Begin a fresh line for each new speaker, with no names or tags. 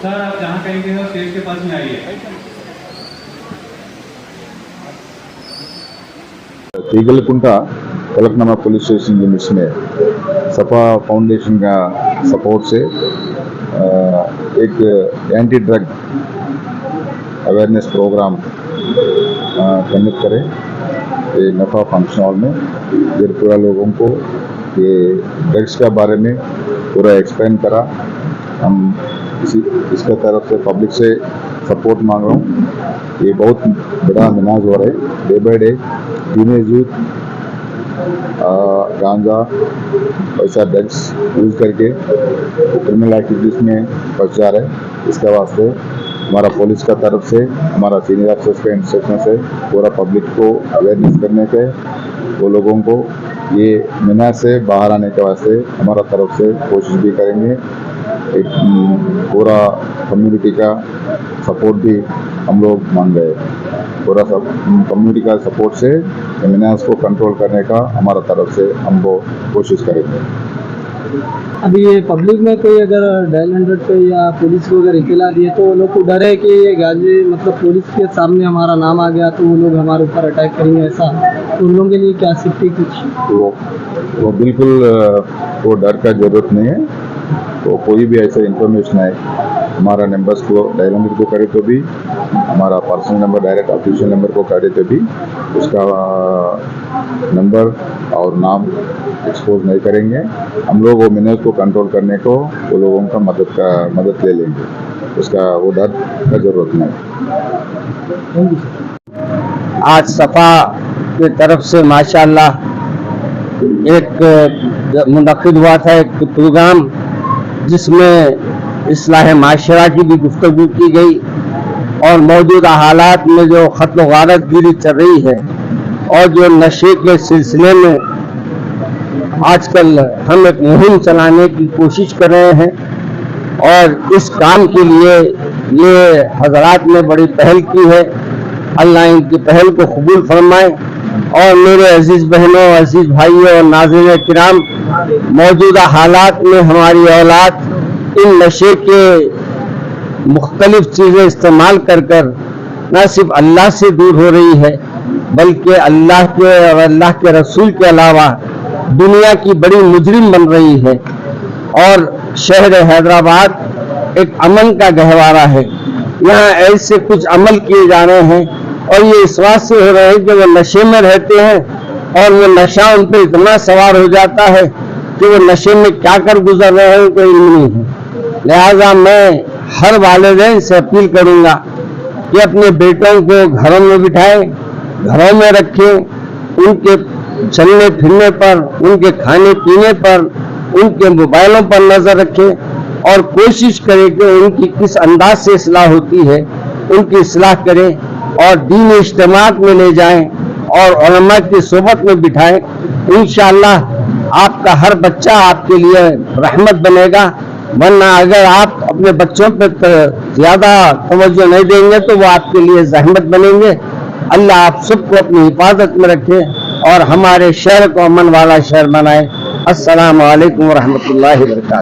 Sir आप जहाँ कहेंगे हो स्टेज के पास में आइए।
Teegalkunta Falaknuma police station limits में सपा फाउंडेशन का सपोर्ट से एक anti drug awareness programme conduct करें ये नफा फंक्शन हॉल में, जिन पूरा लोगों को ये ड्रग्स के बारे में पूरा एक्सप्लेन करा। हम इसके तरफ से पब्लिक से सपोर्ट मांग रहा हूँ। ये बहुत बड़ा मिनाज हो रहा है, day by day teenage youth गांजा ऐसा ड्रग्स यूज करके क्रिमिनल एक्टिविटीज में फंस जा रहे हैं। इसके वास्ते हमारा पुलिस का तरफ से, हमारा सीनियर अफसर्स के इंस्ट्रक्शन से पूरा पब्लिक को अवेयरनेस करने के, वो लोगों को ये मिनाज से बाहर आने के वास्ते हमारा तरफ से कोशिश भी करेंगे। एक पूरा कम्युनिटी का सपोर्ट भी हम लोग मांग रहे हैं। पूरा सब कम्युनिटी का सपोर्ट से मिनाज को कंट्रोल करने का हमारा तरफ से हम वो कोशिश करेंगे।
अभी ये पब्लिक में कोई अगर डायल 100 पे या पुलिस को अगर इतला दिए तो वो लोग को डर है कि ये गाजी मतलब पुलिस के सामने हमारा नाम आ गया तो वो लोग हमारे ऊपर अटैक करेंगे, ऐसा तो उन लोगों के लिए क्या सेफ्टी कुछ?
वो बिल्कुल वो डर का जरूरत नहीं है। तो कोई भी ऐसा इंफॉर्मेशन है हमारा नंबर्स को डायल 100 को करे तो भी, हमारा personal number direct official number को करे तो भी उसका नंबर और नाम एक्सपोज नहीं करेंगे। हम लोग वो मिनज को कंट्रोल करने को वो लोगों का मदद ले लेंगे, उसका वो डर का जरूरत नहीं।
आज सपा की तरफ से माशाअल्लाह एक मुनक़िद हुआ था एक प्रोग्राम जिसमें इस्लाह माशरा की भी गुफ्तगू की गई और मौजूदा हालात में जो ख़त्ल गारत गिरी चल रही है और जो नशे के सिलसिले में आजकल हम एक मुहिम चलाने की कोशिश कर रहे हैं और इस काम के लिए ये हजरात ने बड़ी पहल की है। अल्लाह इनकी पहल को कबूल फरमाए। और मेरे अजीज बहनों, अजीज भाइयों और नाज़रीन किराम, मौजूदा हालात में हमारी औलाद इन नशे के मुख्तलिफ चीज़ें इस्तेमाल कर कर न सिर्फ अल्लाह से दूर हो रही है बल्कि अल्लाह के और अल्लाह के रसूल के अलावा दुनिया की बड़ी मुजरिम बन रही है। और शहर हैदराबाद एक अमन का गहवारा है। यहाँ ऐसे कुछ अमल किए जा रहे हैं और ये इस बात से हो रहे हैं कि वो नशे में रहते हैं और वो नशा उन पर इतना सवार हो जाता है कि वो नशे में क्या कर गुजर रहे हैं कोई इल्म नहीं है। लिहाजा मैं हर वालिदैन से अपील करूँगा कि अपने बेटों को घरों में बिठाएं, घरों में रखें, उनके चलने फिरने पर, उनके खाने पीने पर, उनके मोबाइलों पर नज़र रखें और कोशिश करें कि उनकी किस अंदाज से इस्लाह होती है उनकी इस्लाह करें और दीन इज्तिमात में ले जाएं और उलमा की सोबत में बिठाएं। इंशाअल्लाह आपका हर बच्चा आपके लिए रहमत बनेगा। वरना अगर आप अपने बच्चों पर ज़्यादा तवज्जो नहीं देंगे तो वो आपके लिए ज़हमत बनेंगे। अल्लाह आप सबको अपनी हिफाजत में रखे और हमारे शहर को अमन वाला शहर बनाए। अस्सलामु अलैकुम व रहमतुल्लाहि व बरकातहू।